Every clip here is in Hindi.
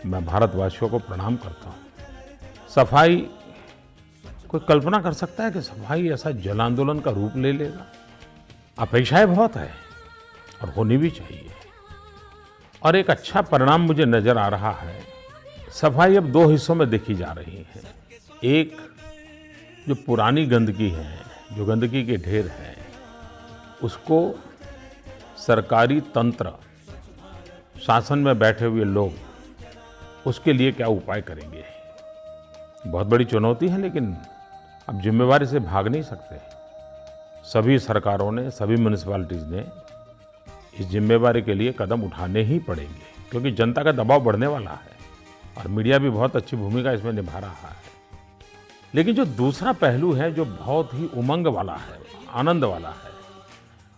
मैं भारतवासियों को प्रणाम करता हूँ। सफाई, कोई कल्पना कर सकता है कि सफाई ऐसा जन आंदोलन का रूप ले लेगा? अपेक्षाएं बहुत है और होनी भी चाहिए, और एक अच्छा परिणाम मुझे नजर आ रहा है। सफाई अब दो हिस्सों में देखी जा रही है। एक, जो पुरानी गंदगी है, जो गंदगी के ढेर हैं, उसको सरकारी तंत्र, शासन में बैठे हुए लोग उसके लिए क्या उपाय करेंगे। बहुत बड़ी चुनौती है, लेकिन अब जिम्मेवारी से भाग नहीं सकते। सभी सरकारों ने, सभी म्यूनिसिपैलिटीज़ ने इस जिम्मेवारी के लिए कदम उठाने ही पड़ेंगे, क्योंकि जनता का दबाव बढ़ने वाला है और मीडिया भी बहुत अच्छी भूमिका इसमें निभा रहा है। लेकिन जो दूसरा पहलू है, जो बहुत ही उमंग वाला है, आनंद वाला है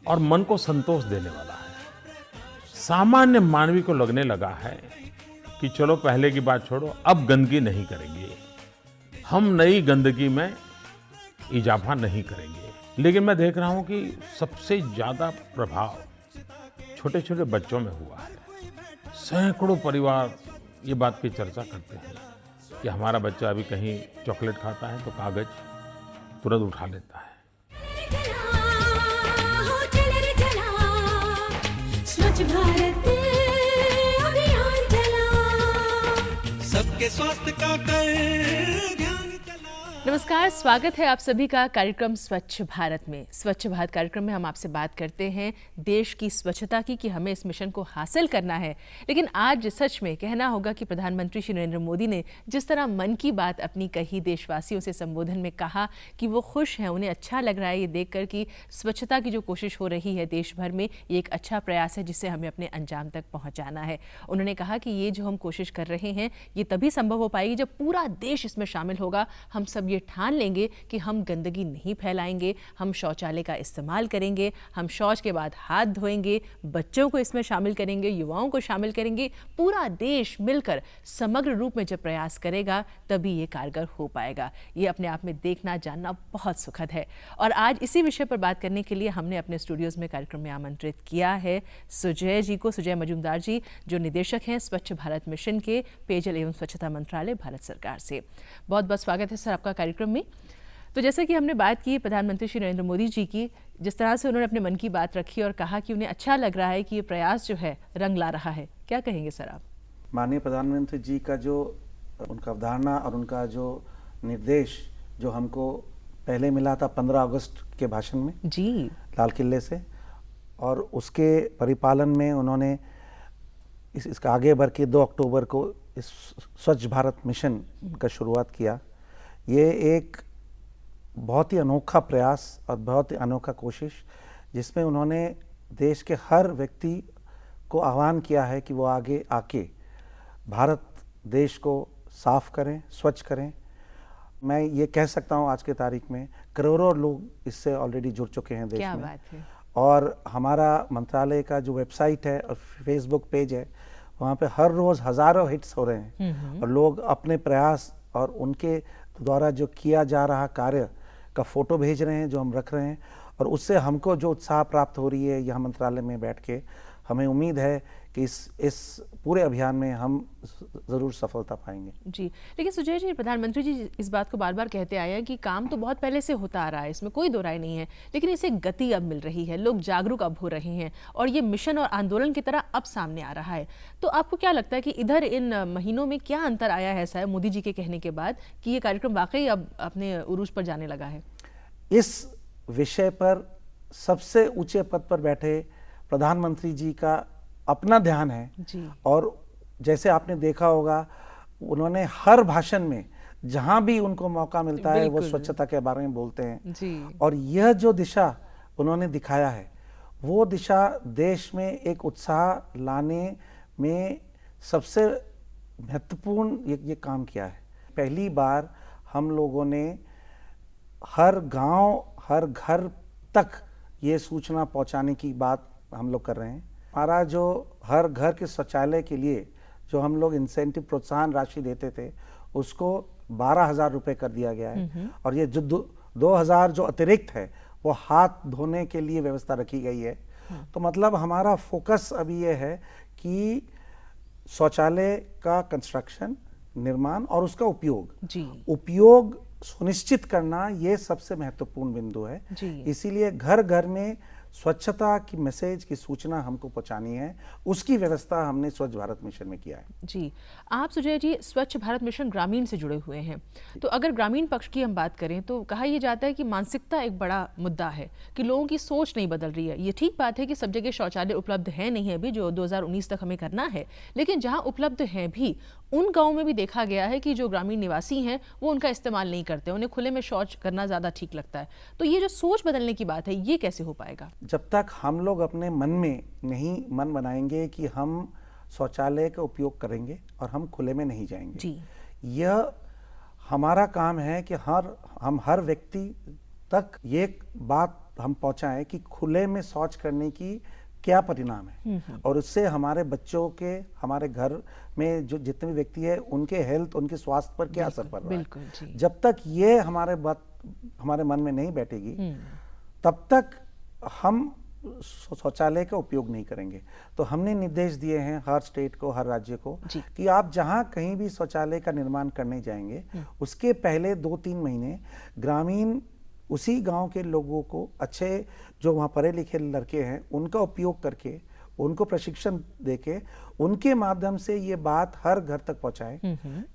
और मन को संतोष देने वाला है, सामान्य मानवी को लगने लगा है कि चलो पहले की बात छोड़ो, अब गंदगी नहीं करेंगे, हम नई गंदगी में इजाफा नहीं करेंगे। लेकिन मैं देख रहा हूं कि सबसे ज्यादा प्रभाव छोटे छोटे बच्चों में हुआ है। सैकड़ों परिवार ये बात की चर्चा करते हैं कि हमारा बच्चा अभी कहीं चॉकलेट खाता है तो कागज तुरंत उठा लेता है। स्वच्छ भारत अभियान चला, सबके स्वास्थ्य का कर ध्यान चला। नमस्कार, स्वागत है आप सभी का कार्यक्रम स्वच्छ भारत में। स्वच्छ भारत कार्यक्रम में हम आपसे बात करते हैं देश की स्वच्छता की, कि हमें इस मिशन को हासिल करना है। लेकिन आज सच में कहना होगा कि प्रधानमंत्री श्री नरेंद्र मोदी ने जिस तरह मन की बात अपनी कही, देशवासियों से संबोधन में कहा कि वो खुश हैं, उन्हें अच्छा लग रहा है ये देखकर कि स्वच्छता की जो कोशिश हो रही है देश भर में, ये एक अच्छा प्रयास है जिससे हमें अपने अंजाम तक पहुँचाना है। उन्होंने कहा कि ये जो हम कोशिश कर रहे हैं ये तभी संभव हो पाएगी जब पूरा देश इसमें शामिल होगा। हम सब ये ठान लेंगे कि हम गंदगी नहीं फैलाएंगे, हम शौचालय का इस्तेमाल करेंगे, हम शौच के बाद हाथ धोएंगे, बच्चों को इसमें शामिल करेंगे, युवाओं को शामिल करेंगे। पूरा देश मिलकर समग्र रूप में जब प्रयास करेगा तभी ये कारगर हो पाएगा। ये अपने आप में देखना, जानना बहुत सुखद है। और आज इसी विषय पर बात करने के लिए हमने अपने स्टूडियोज में कार्यक्रम में आमंत्रित किया है सुजय जी को, सुजय मजूमदार जी, जो निदेशक हैं स्वच्छ भारत मिशन के, पेयजल एवं स्वच्छता मंत्रालय, भारत सरकार से। बहुत बहुत स्वागत है सर आपका कार्यक्रम में। तो जैसे कि हमने बात की प्रधानमंत्री श्री नरेंद्र मोदी जी की, जिस तरह से उन्होंने अपने मन की बात रखी और कहा कि उन्हें अच्छा लग रहा है कि ये प्रयास जो है रंग ला रहा है, क्या कहेंगे सर आप? माननीय प्रधानमंत्री जी का जो उनका अवधारणा और उनका जो निर्देश जो हमको पहले मिला था 15 अगस्त के भाषण में जी, लाल किले से, और उसके परिपालन में उन्होंने इसका आगे बढ़ के 2 अक्टूबर को इस स्वच्छ भारत मिशन का शुरुआत किया। ये एक बहुत ही अनोखा प्रयास और बहुत ही अनोखा कोशिश, जिसमें उन्होंने देश के हर व्यक्ति को आह्वान किया है कि वो आगे आके भारत देश को साफ करें, स्वच्छ करें। मैं ये कह सकता हूँ आज के तारीख में करोड़ों लोग इससे ऑलरेडी जुड़ चुके हैं देश क्या में। बात है। और हमारा मंत्रालय का जो वेबसाइट है और फेसबुक पेज है, वहाँ पे हर रोज़ हज़ारों हिट्स हो रहे हैं और लोग अपने प्रयास और उनके द्वारा जो किया जा रहा कार्य का फोटो भेज रहे हैं, जो हम रख रहे हैं, और उससे हमको जो उत्साह प्राप्त हो रही है यहाँ मंत्रालय में बैठ के, हमें उम्मीद है कि इस पूरे अभियान में हम ज़रूर सफलता पाएंगे। जी, लेकिन सुजय जी, प्रधानमंत्री जी इस बात को बार बार कहते आए हैं कि काम तो बहुत पहले से होता आ रहा है, इसमें कोई दो राय नहीं है, लेकिन इसे गति अब मिल रही है, लोग जागरूक अब हो रहे हैं और ये मिशन और आंदोलन की तरह अब सामने आ रहा है। तो आपको क्या लगता है कि इधर इन महीनों में क्या अंतर आया है ऐसा है मोदी जी के कहने के बाद कि ये कार्यक्रम वाकई अब अपने उरूज पर जाने लगा है? इस विषय पर सबसे ऊंचे पद पर बैठे प्रधानमंत्री जी का अपना ध्यान है जी। और जैसे आपने देखा होगा, उन्होंने हर भाषण में जहां भी उनको मौका मिलता है वो स्वच्छता के बारे में बोलते हैं जी। और यह जो दिशा उन्होंने दिखाया है, वो दिशा देश में एक उत्साह लाने में सबसे महत्वपूर्ण ये काम किया है। पहली बार हम लोगों ने हर गांव, हर घर तक ये सूचना पहुंचाने की बात हम लोग कर रहे हैं हमारा जो हर घर के शौचालय के लिए जो हम लोग इंसेंटिव प्रोत्साहन राशि देते थे उसको 12,000 रुपए कर दिया गया है। और ये जो 2,000 जो अतिरिक्त है वो हाथ धोने के लिए व्यवस्था रखी गई है। तो मतलब हमारा फोकस अभी ये है कि शौचालय का कंस्ट्रक्शन, निर्माण और उसका उपयोग सुनिश्चित करना ये सबसे महत्वपूर्ण बिंदु है। इसीलिए घर घर में स्वच्छता की मैसेज की सूचना हमको पहुंचानी है, उसकी व्यवस्था हमने स्वच्छ भारत मिशन में किया है। जी, आप सुजय जी स्वच्छ भारत मिशन ग्रामीण से जुड़े हुए हैं, तो अगर ग्रामीण पक्ष की हम बात करें तो कहा यह जाता है कि मानसिकता एक बड़ा मुद्दा है कि लोगों की सोच नहीं बदल रही है। ये ठीक बात है कि सब जगह शौचालय उपलब्ध है नहीं है अभी, जो 2019 तक हमें करना है, लेकिन जहाँ उपलब्ध हैं भी उन गाँव में भी देखा गया है कि जो ग्रामीण निवासी हैं वो उनका इस्तेमाल नहीं करते, उन्हें खुले में शौच करना ज़्यादा ठीक लगता है। तो ये जो सोच बदलने की बात है ये कैसे हो पाएगा? जब तक हम लोग अपने मन में नहीं मन बनाएंगे कि हम शौचालय का उपयोग करेंगे और हम खुले में नहीं जाएंगे जी। यह हमारा काम है कि हम हर व्यक्ति तक ये बात हम पहुंचाएं कि खुले में शौच करने की क्या परिणाम है और उससे हमारे बच्चों के, हमारे घर में जो जितने भी व्यक्ति है उनके हेल्थ, उनके स्वास्थ्य पर क्या असर पड़ रहा है। जब तक ये हमारे मन में नहीं बैठेगी तब तक हम शौचालय का उपयोग नहीं करेंगे। तो हमने निर्देश दिए हैं हर स्टेट को, हर राज्य को कि आप जहां कहीं भी शौचालय का निर्माण करने जाएंगे उसके पहले 2-3 महीने ग्रामीण उसी गांव के लोगों को, अच्छे जो वहां पढ़े लिखे लड़के हैं उनका उपयोग करके, उनको प्रशिक्षण देके उनके माध्यम से ये बात हर घर तक पहुंचाए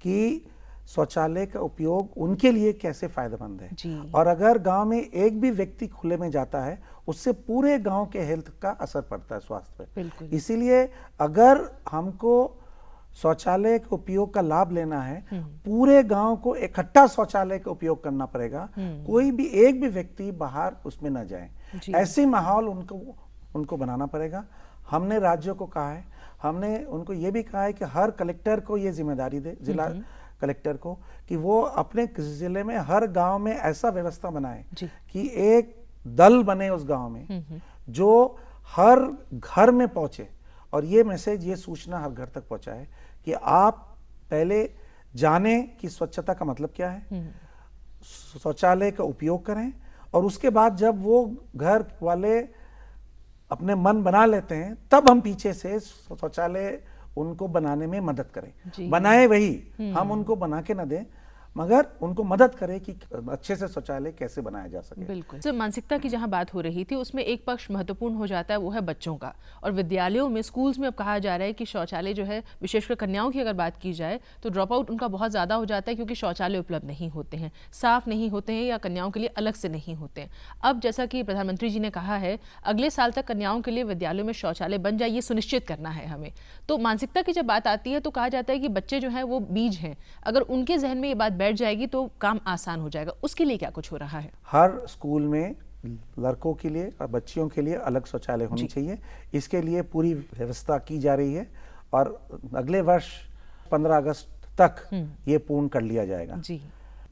कि शौचालय का उपयोग उनके लिए कैसे फायदेमंद है। और अगर गांव में एक भी व्यक्ति खुले में जाता है उससे पूरे गांव के हेल्थ का असर पड़ता है, स्वास्थ्य पे। इसीलिए अगर हमको शौचालय के उपयोग का लाभ लेना है पूरे गांव को इकट्ठा शौचालय का उपयोग करना पड़ेगा, कोई भी एक भी व्यक्ति बाहर उसमें न जाए। ऐसे माहौल उनको बनाना पड़ेगा। हमने राज्यों को कहा है, हमने उनको ये भी कहा है कि हर कलेक्टर को ये जिम्मेदारी दे, जिला कलेक्टर को, कि वो अपने जिले में हर गांव में ऐसा व्यवस्था बनाए कि एक दल बने उस गांव में जो हर घर में पहुंचे और ये मैसेज, ये सूचना हर घर तक पहुंचाए कि आप पहले जाने कि स्वच्छता का मतलब क्या है, शौचालय का उपयोग करें और उसके बाद जब वो घर वाले अपने मन बना लेते हैं तब हम पीछे से शौचालय उनको बनाने में मदद करें। बनाए वही, हम उनको बना के ना दें मगर उनको मदद करे कि अच्छे से शौचालय कैसे बनाया जा सके। बिल्कुल। तो मानसिकता की जहां बात हो रही थी उसमें एक पक्ष महत्वपूर्ण हो जाता है, वो है बच्चों का। और विद्यालयों में, स्कूल्स में अब कहा जा रहा है कि शौचालय जो है, विशेषकर कन्याओं की अगर बात की जाए तो ड्रॉप आउट उनका बहुत ज़्यादा हो जाता है क्योंकि शौचालय उपलब्ध नहीं होते हैं, साफ नहीं होते हैं या कन्याओं के लिए अलग से नहीं होते हैं। अब जैसा कि प्रधानमंत्री जी ने कहा है अगले साल तक कन्याओं के लिए विद्यालयों में शौचालय बन जाए, ये सुनिश्चित करना है हमें। तो मानसिकता की जब बात आती है तो कहा जाता है कि बच्चे जो हैं वो बीज हैं, अगर उनके जहन में ये बात बैठ जाएगी तो काम आसान हो जाएगा। उसके लिए क्या कुछ हो रहा है? हर स्कूल में लड़कों के लिए और बच्चियों के लिए अलग शौचालय होनी चाहिए। इसके लिए पूरी व्यवस्था की जा रही है और अगले वर्ष 15 अगस्त तक ये पूर्ण कर लिया जाएगा जी।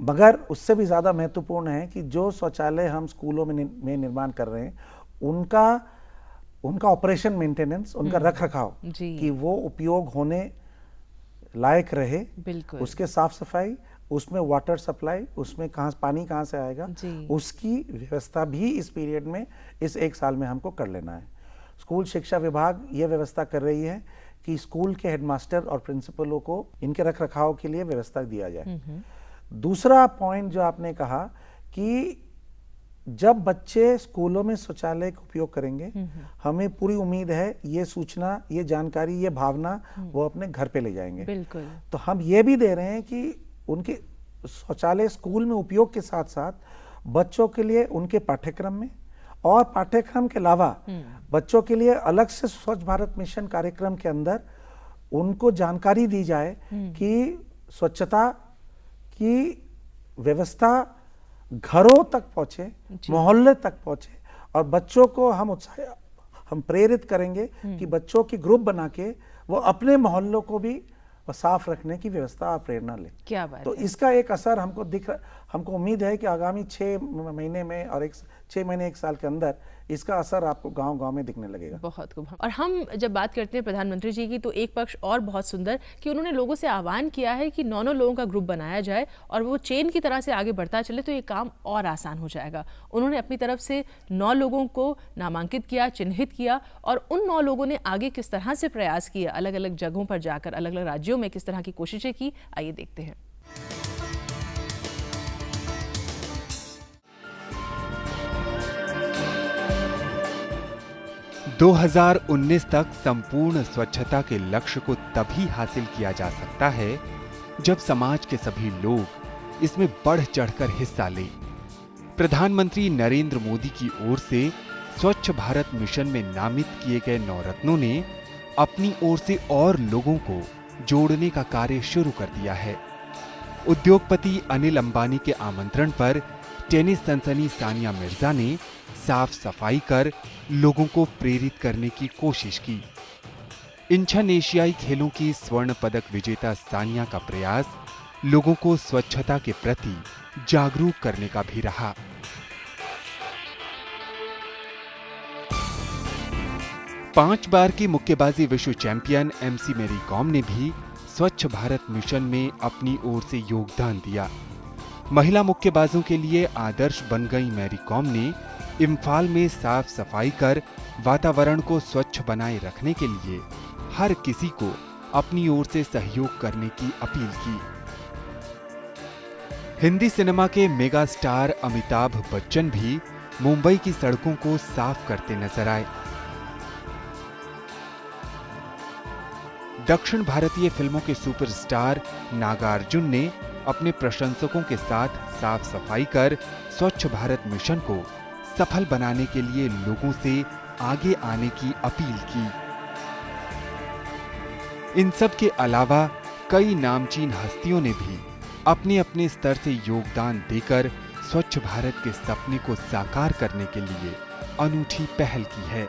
मगर उससे भी ज्यादा महत्वपूर्ण है कि जो शौचालय हम स्कूलों में निर्माण कर रहे हैं उनका ऑपरेशन मेंटेनेंस, उनका रख रखाव कि वो उपयोग होने लायक रहे, उसके साफ सफाई, उसमें वाटर सप्लाई, उसमें पानी कहाँ से आएगा, उसकी व्यवस्था भी इस पीरियड में, इस 1 साल में हमको कर लेना है। स्कूल शिक्षा विभाग ये व्यवस्था कर रही है कि स्कूल के हेडमास्टर और प्रिंसिपलों को इनके रख रखाव के लिए व्यवस्था दिया जाए। दूसरा पॉइंट जो आपने कहा कि जब बच्चे स्कूलों में शौचालय का उपयोग करेंगे हमें पूरी उम्मीद है ये सूचना, ये जानकारी, ये भावना वो अपने घर पे ले जाएंगे। बिल्कुल। तो हम ये भी दे रहे हैं कि उनके शौचालय स्कूल में उपयोग के साथ साथ बच्चों के लिए उनके पाठ्यक्रम में और पाठ्यक्रम के अलावा बच्चों के लिए अलग से स्वच्छ भारत मिशन कार्यक्रम के अंदर उनको जानकारी दी जाए कि स्वच्छता की व्यवस्था घरों तक पहुंचे, मोहल्ले तक पहुंचे और बच्चों को हम प्रेरित करेंगे कि बच्चों की ग्रुप बना के वो अपने मोहल्लों को भी साफ रखने की व्यवस्था और प्रेरणा ले। क्या बात तो है। इसका एक असर हमको हमको उम्मीद है कि आगामी 6 महीने में और 6 महीने 1 साल के अंदर इसका असर आपको गांव-गांव में दिखने लगेगा। बहुत खूब। और हम जब बात करते हैं प्रधानमंत्री जी की, तो एक पक्ष और बहुत सुंदर कि उन्होंने लोगों से आह्वान किया है कि 9 लोगों का ग्रुप बनाया जाए और वो चेन की तरह से आगे बढ़ता चले, तो ये काम और आसान हो जाएगा। उन्होंने अपनी तरफ से 9 लोगों को नामांकित किया, चिन्हित किया, और उन 9 लोगों ने आगे किस तरह से प्रयास किए, अलग अलग जगहों पर जाकर अलग अलग राज्यों में किस तरह की कोशिशें की, आइए देखते हैं। – 2019 तक संपूर्ण स्वच्छता के लक्ष्य को तभी हासिल किया जा सकता है जब समाज के सभी लोग इसमें बढ़ चढ़कर हिस्सा लें। प्रधानमंत्री नरेंद्र मोदी की ओर से स्वच्छ भारत मिशन में नामित किए गए 9 रत्नों ने अपनी ओर से और लोगों को जोड़ने का कार्य शुरू कर दिया है। उद्योगपति अनिल अंबानी के आमंत्रण पर टेनिस सनसनी सानिया मिर्जा ने साफ सफाई कर लोगों को प्रेरित करने की कोशिश की। इंचन एशियाई खेलों की स्वर्ण पदक विजेता सानिया का प्रयास लोगों को स्वच्छता के प्रति जागरूक करने का भी रहा। पांच बार की मुक्केबाजी विश्व चैंपियन एमसी मैरी कॉम ने भी स्वच्छ भारत मिशन में अपनी ओर से योगदान दिया। महिला मुक्केबाजों के लिए आदर्श बन गई मैरी कॉम ने इम्फाल में साफ सफाई कर वातावरण को स्वच्छ बनाए रखने के लिए हर किसी को अपनी ओर से सहयोग करने की अपील की। हिंदी सिनेमा के मेगा स्टार अमिताभ बच्चन भी मुंबई की सड़कों को साफ करते नजर आए। दक्षिण भारतीय फिल्मों के सुपरस्टार नागार्जुन ने अपने प्रशंसकों के साथ साफ सफाई कर स्वच्छ भारत मिशन को सफल बनाने के लिए लोगों से आगे आने की अपील की। इन सब के अलावा कई नामचीन हस्तियों ने भी अपने अपने स्तर से योगदान देकर स्वच्छ भारत के सपने को साकार करने के लिए अनूठी पहल की है।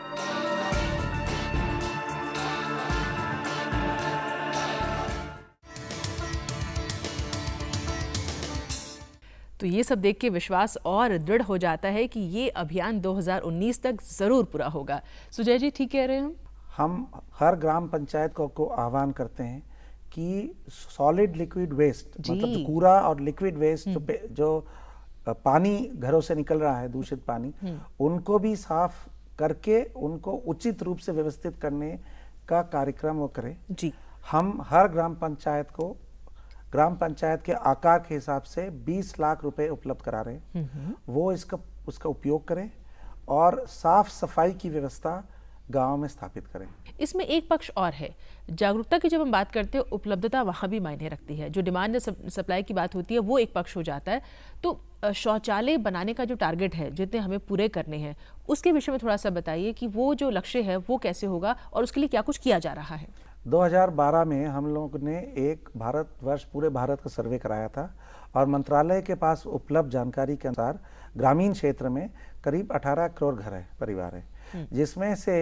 तो ये सब देख के विश्वास और दृढ़ हो जाता है कि ये अभियान 2019 तक जरूर पूरा होगा। सुजय जी, ठीक कह रहे हैं हम हर ग्राम पंचायत को आह्वान करते हैं कि सॉलिड लिक्विड वेस्ट, मतलब कूड़ा और लिक्विड वेस्ट जो पानी घरों से निकल रहा है, दूषित पानी, उनको भी साफ करके उनको उचित रूप से व्यवस्थित करने का कार्यक्रम वो करें जी। हम हर ग्राम पंचायत को ग्राम पंचायत के आकार के हिसाब से 20 लाख रुपए उपलब्ध करा रहे हैं। वो उसका उपयोग करें और साफ सफाई की व्यवस्था गांव में स्थापित करें। इसमें एक पक्ष और है, जागरूकता की जब हम बात करते हैं, उपलब्धता वहाँ भी मायने रखती है। जो डिमांड सप्लाई की बात होती है वो एक पक्ष हो जाता है। तो शौचालय बनाने का जो टारगेट है, जितने हमें पूरे करने हैं, उसके विषय में थोड़ा सा बताइए कि वो जो लक्ष्य है वो कैसे होगा और उसके लिए क्या कुछ किया जा रहा है। 2012 में हम लोगों ने एक भारतवर्ष, पूरे भारत का सर्वे कराया था और मंत्रालय के पास उपलब्ध जानकारी के अनुसार ग्रामीण क्षेत्र में करीब 18 करोड़ घर है, परिवार है, जिसमें से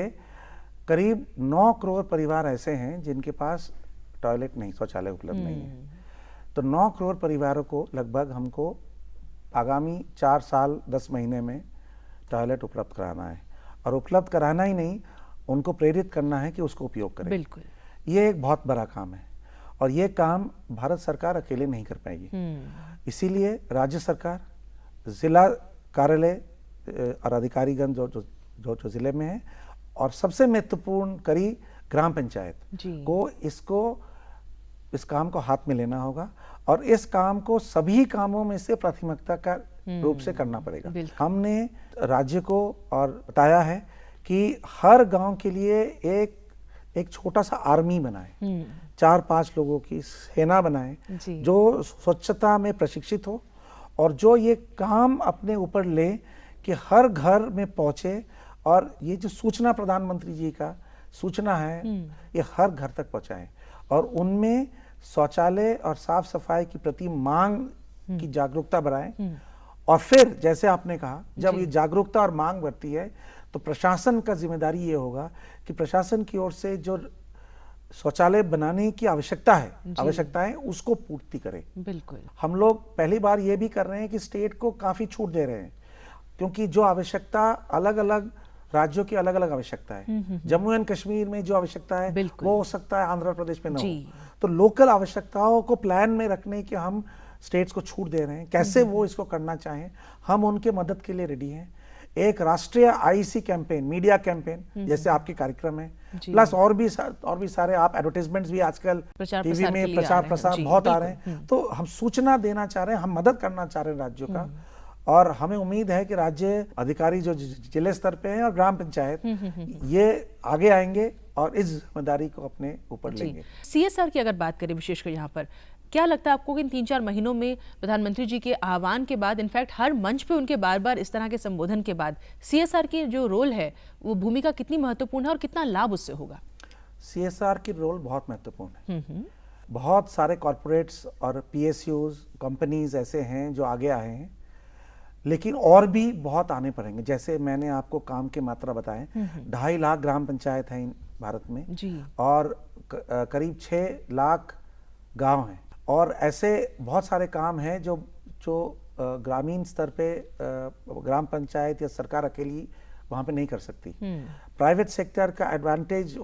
करीब 9 करोड़ परिवार ऐसे हैं जिनके पास टॉयलेट नहीं, शौचालय उपलब्ध नहीं है। तो 9 करोड़ परिवारों को लगभग हमको आगामी 4 साल 10 महीने में टॉयलेट उपलब्ध कराना है, और उपलब्ध कराना ही नहीं, उनको प्रेरित करना है कि उसको उपयोग करें। बिल्कुल, ये एक बहुत बड़ा काम है और ये काम भारत सरकार अकेले नहीं कर पाएगी। इसीलिए राज्य सरकार, जिला कार्यालय और अधिकारीगण जो जिले में है, और सबसे महत्वपूर्ण कड़ी ग्राम पंचायत को इस काम को हाथ में लेना होगा और इस काम को सभी कामों में से प्राथमिकता का रूप से करना पड़ेगा। हमने राज्य को और बताया है कि हर गांव के लिए एक छोटा सा आर्मी बनाए, 4-5 लोगों की सेना बनाए जो स्वच्छता में प्रशिक्षित हो और जो ये काम अपने ऊपर ले कि हर घर में पहुंचे, और ये जो सूचना प्रधानमंत्री जी का सूचना है ये हर घर तक पहुंचाए और उनमें शौचालय और साफ सफाई की प्रति मांग की जागरूकता बढ़ाएं। और फिर जैसे आपने कहा, जब ये जागरूकता और मांग बढ़ती है तो प्रशासन का जिम्मेदारी ये होगा कि प्रशासन की ओर से जो शौचालय बनाने की आवश्यकता है, आवश्यकताएं उसको पूर्ति करें। बिल्कुल। हम लोग पहली बार ये भी कर रहे हैं कि स्टेट को काफी छूट दे रहे हैं, क्योंकि जो आवश्यकता अलग अलग राज्यों की अलग अलग आवश्यकता है। जम्मू एंड कश्मीर में जो आवश्यकता है वो हो सकता है आंध्र प्रदेश में ना हो। तो लोकल आवश्यकताओं को प्लान में रखने के हम स्टेट्स को छूट दे रहे हैं। कैसे वो इसको करना चाहें, हम उनके मदद के लिए रेडी हैं। एक राष्ट्रीय आईसी कैंपेन, मीडिया कैंपेन जैसे आपके कार्यक्रम है, प्लस और भी सारे आप एडवर्टाइजमेंट्स भी आजकल टीवी में प्रचार प्रसार बहुत आ रहे हैं। तो हम सूचना देना चाह रहे हैं, हम मदद करना चाह रहे हैं राज्यों का, और हमें उम्मीद है कि राज्य अधिकारी जो जिले स्तर पे हैं और ग्राम पंचायत ये आगे आएंगे और इस जिम्मेदारी को अपने ऊपर लेंगे। सीएसआर की अगर बात करें विशेषकर यहाँ पर, क्या लगता है आपको कि इन 3-4 महीनों में प्रधानमंत्री जी के आह्वान के बाद, इनफैक्ट हर मंच पे उनके बार बार इस तरह के संबोधन के बाद, सीएसआर की जो रोल है वो भूमिका कितनी महत्वपूर्ण है और कितना लाभ उससे होगा? सीएसआर की रोल बहुत महत्वपूर्ण है। बहुत सारे कॉर्पोरेट्स और पीएसयूज कंपनीज ऐसे हैं जो आगे आए हैं, लेकिन और भी बहुत आने पड़ेंगे। जैसे मैंने आपको काम के मात्रा बताए, 2.5 लाख ग्राम पंचायत हैं भारत में जी। और करीब 6 लाख गांव हैं, और ऐसे बहुत सारे काम हैं जो ग्रामीण स्तर पे ग्राम पंचायत या सरकार अकेली वहां पे नहीं कर सकती। प्राइवेट सेक्टर का एडवांटेज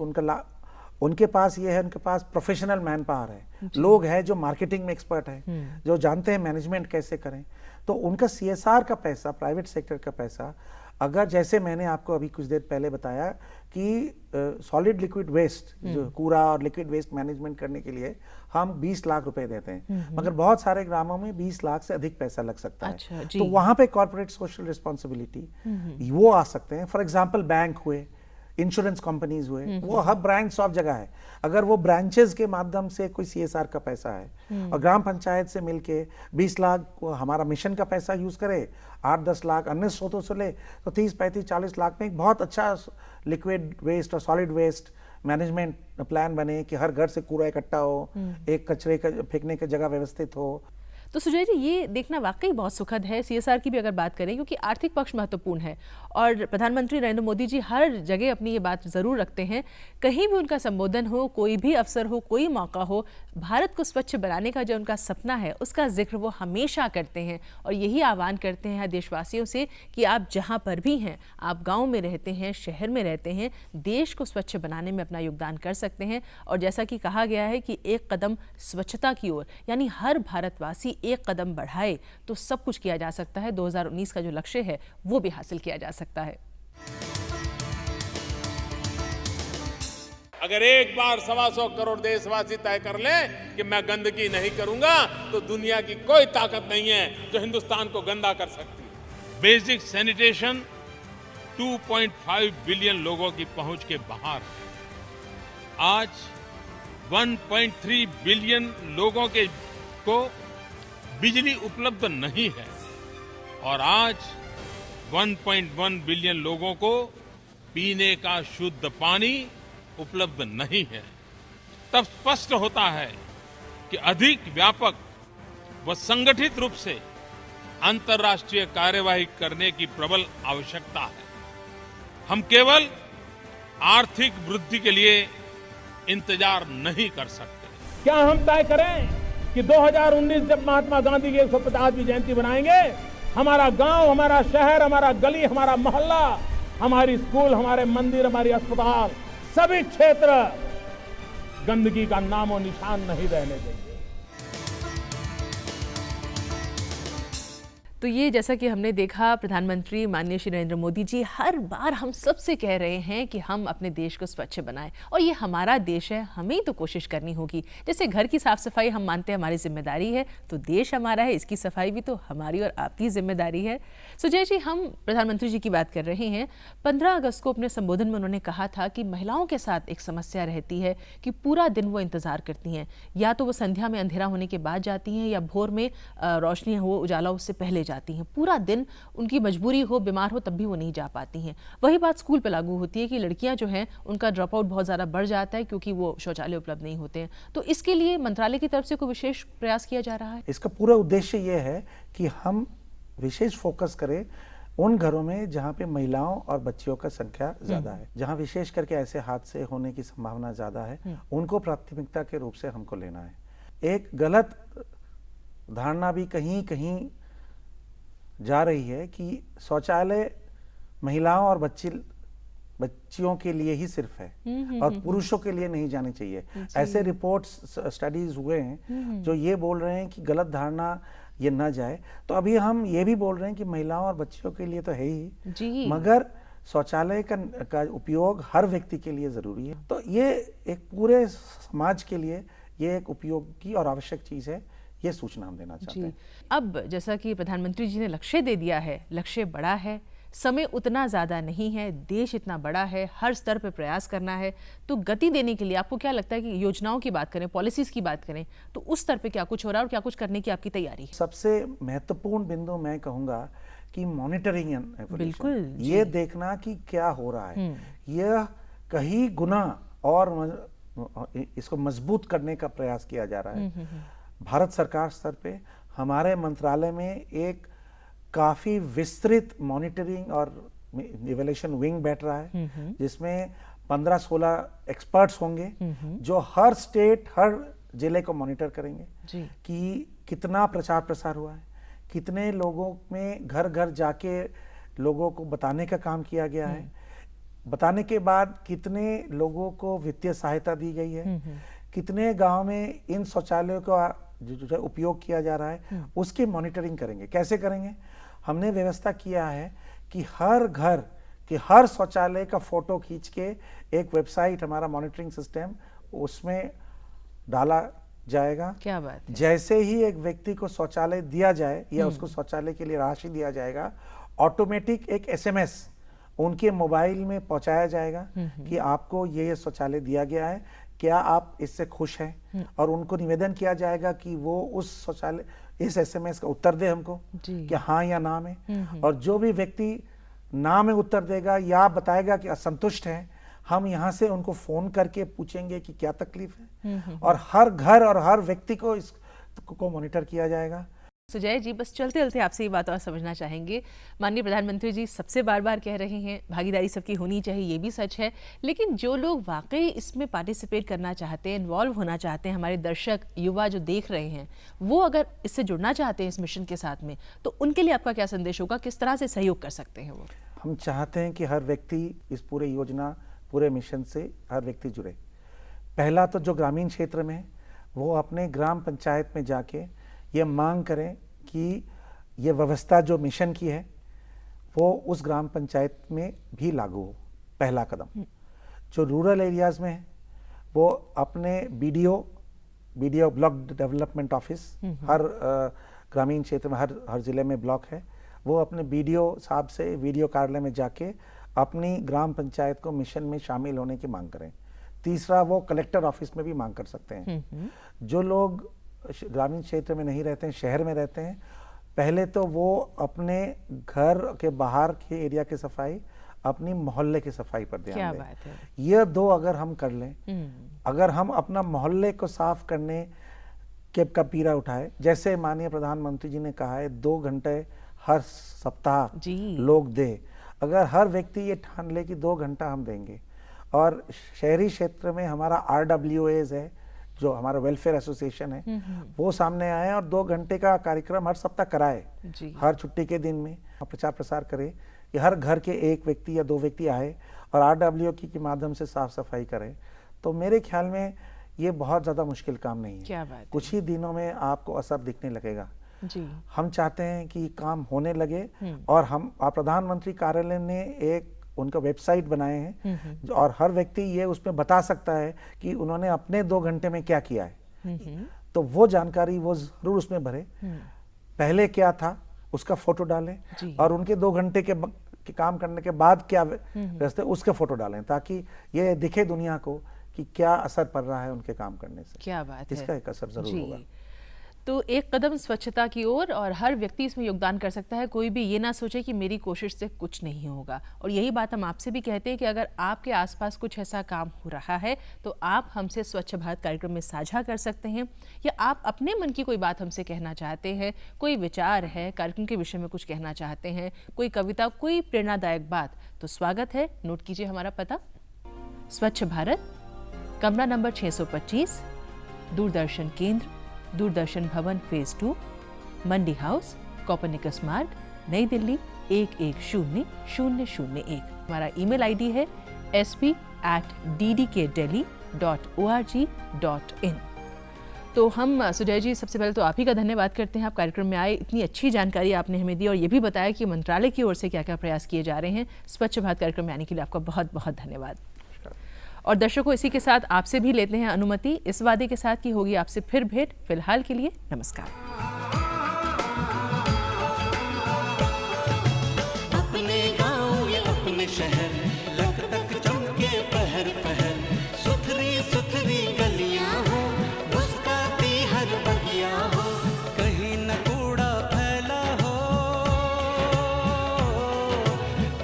उनके पास ये है, उनके पास प्रोफेशनल मैन पावर है, लोग हैं जो मार्केटिंग में एक्सपर्ट हैं, जो जानते हैं मैनेजमेंट कैसे करें। तो उनका सीएसआर का पैसा, प्राइवेट सेक्टर का पैसा, अगर जैसे मैंने आपको अभी कुछ देर पहले बताया कि सॉलिड लिक्विड वेस्ट, जो कूड़ा और लिक्विड वेस्ट मैनेजमेंट करने के लिए हम 20 लाख रुपए देते हैं, मगर बहुत सारे ग्रामों में 20 लाख से अधिक पैसा लग सकता है। तो वहां पे कॉर्पोरेट सोशल रिस्पॉन्सिबिलिटी वो आ सकते हैं। फॉर एग्जांपल बैंक हुए, इंश्योरेंस कंपनीज हुए, वो हब ब्रांच सब जगह है। अगर वो ब्रांचेस के माध्यम से कोई सीएसआर का पैसा है और ग्राम पंचायत से मिलके 20 लाख हमारा मिशन का पैसा यूज करे, 8-10 लाख अन्य स्रोतों से ले, तो 30-35-40 लाख में एक बहुत अच्छा लिक्विड वेस्ट और सॉलिड वेस्ट मैनेजमेंट प्लान बने कि हर घर से कूड़ा इकट्ठा हो, एक कचरे का फेंकने की जगह व्यवस्थित हो। तो सुजय जी, ये देखना वाकई बहुत सुखद है। सीएसआर की भी अगर बात करें, क्योंकि आर्थिक पक्ष महत्वपूर्ण है और प्रधानमंत्री नरेंद्र मोदी जी हर जगह अपनी ये बात जरूर रखते हैं। कहीं भी उनका संबोधन हो, कोई भी अवसर हो, कोई मौका हो, भारत को स्वच्छ बनाने का जो उनका सपना है उसका जिक्र वो हमेशा करते हैं और यही आह्वान करते हैं देशवासियों से कि आप जहाँ पर भी हैं, आप गाँव में रहते हैं, शहर में रहते हैं, देश को स्वच्छ बनाने में अपना योगदान कर सकते हैं। और जैसा कि कहा गया है कि एक कदम स्वच्छता की ओर, यानी हर भारतवासी एक कदम बढ़ाए तो सब कुछ किया जा सकता है। 2019 का जो लक्ष्य है वो भी हासिल किया जा सकता है। अगर एक बार 125 करोड़ देशवासी तय कर लें कि मैं गंदगी नहीं करूंगा, तो दुनिया की कोई ताकत नहीं है जो हिंदुस्तान को गंदा कर सकती है। बेसिक सैनिटेशन 2.5 बिलियन लोगों की पहुंच के बाहर है। आज 1.3 बिलियन लोगों को बिजली उपलब्ध नहीं है और आज 1.1 बिलियन लोगों को पीने का शुद्ध पानी उपलब्ध नहीं है। तब स्पष्ट होता है कि अधिक व्यापक व संगठित रूप से अंतर्राष्ट्रीय कार्यवाही करने की प्रबल आवश्यकता है। हम केवल आर्थिक वृद्धि के लिए इंतजार नहीं कर सकते। क्या हम तय करें कि 2019 जब महात्मा गांधी की 150वीं जयंती बनाएंगे, हमारा गांव, हमारा शहर, हमारा गली, हमारा मोहल्ला, हमारी स्कूल, हमारे मंदिर, हमारी अस्पताल, सभी क्षेत्र गंदगी का नामो निशान नहीं रहने देंगे। तो ये जैसा कि हमने देखा, प्रधानमंत्री माननीय श्री नरेंद्र मोदी जी हर बार हम सबसे कह रहे हैं कि हम अपने देश को स्वच्छ बनाएं और ये हमारा देश है, हमें तो कोशिश करनी होगी। जैसे घर की साफ सफाई हम मानते हैं हमारी जिम्मेदारी है, तो देश हमारा है, इसकी सफाई भी तो हमारी और आपकी जिम्मेदारी है। सुजय जी, हम प्रधानमंत्री जी की बात कर रहे हैं। 15 अगस्त को अपने संबोधन में उन्होंने कहा था कि महिलाओं के साथ एक समस्या रहती है कि पूरा दिन वो इंतजार करती हैं, या तो वो संध्या में अंधेरा होने के बाद जाती हैं या भोर में रोशनी हो, उजाला उससे पहले जाती हैं। पूरा दिन उनकी मजबूरी हो, बीमार हो, तब भी वो नहीं जा पाती हैं। वही बात स्कूल पे लागू होती है कि लड़कियां जो हैं उनका ड्रॉप आउट बहुत ज़्यादा बढ़ जाता है क्योंकि वो शौचालय उपलब्ध नहीं होते हैं। तो इसके लिए मंत्रालय की तरफ से कोई विशेष प्रयास किया जा रहा है? इसका पूरा उद्देश्य ये है कि हम विशेष फोकस करें उन घरों में जहाँ पे महिलाओं और बच्चियों का संख्या ज्यादा है, जहाँ विशेष करके ऐसे हादसे होने की संभावना ज्यादा है, उनको प्राथमिकता के रूप से हमको लेना है। एक गलत धारणा भी कहीं कहीं जा रही है कि शौचालय महिलाओं और बच्चियों के लिए ही सिर्फ है और पुरुषों के लिए नहीं जाने चाहिए। ऐसे रिपोर्ट्स स्टडीज हुए हैं जो ये बोल रहे हैं कि गलत धारणा ये न जाए। तो अभी हम ये भी बोल रहे हैं कि महिलाओं और बच्चियों के लिए तो है ही, मगर शौचालय का उपयोग हर व्यक्ति के लिए जरूरी है। तो ये एक पूरे समाज के लिए ये एक उपयोगी और आवश्यक चीज है, ये सूचना हम देना चाहते हैं। अब जैसा कि प्रधानमंत्री जी ने लक्ष्य दे दिया है, लक्ष्य बड़ा है, समय उतना ज़्यादा नहीं है, देश इतना बड़ा है, हर स्तर पर प्रयास करना है, तो गति देने के लिए आपको क्या लगता है कि योजनाओं की बात करें, पॉलिसीज की बात करें, तो उस स्तर पे क्या कुछ हो रहा है और क्या कुछ करने की आपकी तैयारी है? सबसे महत्वपूर्ण बिंदु मैं कहूँगा कि मॉनिटरिंग एंड एवोल्यूशन, बिल्कुल, ये देखना कि क्या हो रहा है, यह कहीं गुना और इसको मजबूत करने का प्रयास किया जा रहा है। भारत सरकार स्तर पे हमारे मंत्रालय में एक काफी विस्तृत मॉनिटरिंग और इवैल्यूएशन विंग बैठ रहा है, जिसमें 15-16 एक्सपर्ट्स होंगे जो हर स्टेट, हर जिले को मॉनिटर करेंगे कि कितना प्रचार प्रसार हुआ है, कितने लोगों में घर घर जाके लोगों को बताने का काम किया गया है, बताने के बाद कितने लोगों को वित्तीय सहायता दी गई है, कितने गांव में इन शौचालयों का जो उपयोग किया जा रहा है, उसकी मॉनिटरिंग करेंगे। कैसे करेंगे? हमने व्यवस्था किया है कि हर घर के हर शौचालय का फोटो खींच के एक वेबसाइट, हमारा मॉनिटरिंग सिस्टम, उसमें डाला जाएगा। क्या बात है। जैसे ही एक व्यक्ति को शौचालय दिया जाए या उसको शौचालय के लिए राशि दिया जाएगा, ऑटोमेटिक एक SMS उनके मोबाइल में पहुंचाया जाएगा कि आपको ये शौचालय दिया गया है, क्या आप इससे खुश हैं, और उनको निवेदन किया जाएगा कि वो उस शौचालय, इस SMS का उत्तर दे हमको कि हाँ या ना में। और जो भी व्यक्ति ना में उत्तर देगा या बताएगा कि असंतुष्ट है, हम यहाँ से उनको फोन करके पूछेंगे कि क्या तकलीफ है, और हर घर और हर व्यक्ति को इसको मॉनिटर किया जाएगा। सुजय जी, बस चलते चलते आपसे ये बात और समझना चाहेंगे। माननीय प्रधानमंत्री जी सबसे बार बार कह रहे हैं भागीदारी सबकी होनी चाहिए, ये भी सच है, लेकिन जो लोग वाकई इसमें पार्टिसिपेट करना चाहते हैं, इन्वॉल्व होना चाहते हैं, हमारे दर्शक युवा जो देख रहे हैं, वो अगर इससे जुड़ना चाहते हैं इस मिशन के साथ में, तो उनके लिए आपका क्या संदेश होगा? किस तरह से सहयोग कर सकते हैं वो? हम चाहते हैं कि हर व्यक्ति इस पूरे योजना, पूरे मिशन से हर व्यक्ति जुड़े। पहला तो जो ग्रामीण क्षेत्र में, वो अपने ग्राम पंचायत में जाके ये मांग करें कि ये व्यवस्था जो मिशन की है वो उस ग्राम पंचायत में भी लागू हो। पहला कदम। जो रूरल एरियाज में है, वो अपने BDO ब्लॉक डेवलपमेंट ऑफिस, हर ग्रामीण क्षेत्र में हर जिले में ब्लॉक है, वो अपने BDO साहब से BDO कार्यालय में जाके अपनी ग्राम पंचायत को मिशन में शामिल होने की मांग करें। तीसरा, वो कलेक्टर ऑफिस में भी मांग कर सकते हैं। जो लोग ग्रामीण क्षेत्र में नहीं रहते हैं, शहर में रहते हैं, पहले तो वो अपने घर के बाहर के एरिया की सफाई, अपनी मोहल्ले की सफाई पर ध्यान दें। बात है। ये दो अगर हम कर लें, अगर हम अपना मोहल्ले को साफ करने के का पीरा उठाए, जैसे माननीय प्रधानमंत्री जी ने कहा है 2 घंटे हर सप्ताह लोग दे, अगर हर व्यक्ति ये ठान ले कि 2 घंटा हम देंगे, और शहरी क्षेत्र में हमारा RWAs है, जो हमारा वेलफेयर एसोसिएशन है, वो सामने आए और 2 घंटे का कार्यक्रम हर सप्ताह कराए, हर छुट्टी के दिन में प्रचार प्रसार करे कि हर घर के एक व्यक्ति या 2 व्यक्ति आए और RWA के माध्यम से साफ सफाई करें, तो मेरे ख्याल में ये बहुत ज्यादा मुश्किल काम नहीं है। क्या बात कुछ ही दिनों में आपको असर दिखने लगेगा। जी। हम चाहते हैं कि काम होने लगे, और हम प्रधानमंत्री कार्यालय ने एक उनका वेबसाइट बनाए हैं, और हर व्यक्ति ये उसमें बता सकता है कि उन्होंने अपने 2 घंटे में क्या किया है। तो वो जानकारी वो जरूर उसमें भरे, पहले क्या था उसका फोटो डालें, और उनके 2 घंटे के काम करने के बाद क्या रास्ते, उसके फोटो डालें, ताकि ये दिखे दुनिया को कि क्या असर पड़ रहा है उनके काम करने से। क्या बात है। इसका एक असर जरूर होगा। तो एक कदम स्वच्छता की ओर और हर व्यक्ति इसमें योगदान कर सकता है। कोई भी ये ना सोचे कि मेरी कोशिश से कुछ नहीं होगा। और यही बात हम आपसे भी कहते हैं कि अगर आपके आसपास कुछ ऐसा काम हो रहा है तो आप हमसे स्वच्छ भारत कार्यक्रम में साझा कर सकते हैं, या आप अपने मन की कोई बात हमसे कहना चाहते हैं, कोई विचार है, कार्यक्रम के विषय में कुछ कहना चाहते हैं, कोई कविता, कोई प्रेरणादायक बात, तो स्वागत है। नोट कीजिए हमारा पता, स्वच्छ भारत, कमरा नंबर 625, दूरदर्शन केंद्र, दूरदर्शन भवन फेज 2, मंडी हाउस, कोपरनिकस मार्ग, नई दिल्ली 110001। हमारा ईमेल आईडी है sp@ddkdelhi.org.in। तो हम सुजय जी, सबसे पहले तो आप ही का धन्यवाद करते हैं। आप कार्यक्रम में आए, इतनी अच्छी जानकारी आपने हमें दी और ये भी बताया कि मंत्रालय की ओर से क्या क्या प्रयास किए जा रहे हैं। स्वच्छ भारत कार्यक्रम में आने के लिए आपका बहुत बहुत धन्यवाद। और दर्शकों, इसी के साथ आपसे भी लेते हैं अनुमति, इस वादे के साथ कि होगी आपसे फिर भेंट। फिलहाल के लिए नमस्कार। अपने गाँव या अपने शहर लक तक चमके पहर पहर, सुथरी सुथरी गलियां हो, मुस्काती हर बगिया हो, कहीं न कूड़ा फैला हो,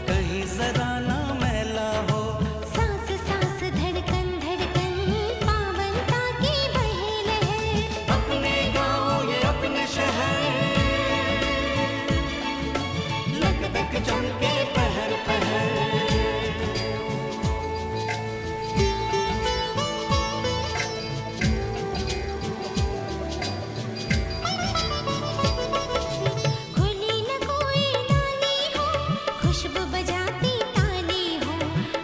कहीं जरा न मैला हो, सांस सांस धड़कन धड़कन पावनता की बहे लहर। अपने गाँव ये अपने शहर लक तक चमके पहर पहर। खुली न कोई नाली हो, खुशबू बजाती ताली हो,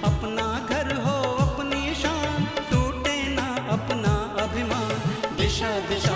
अपना घर हो अपनी शान, टूटे ना अपना अभिमान, दिशा दिशा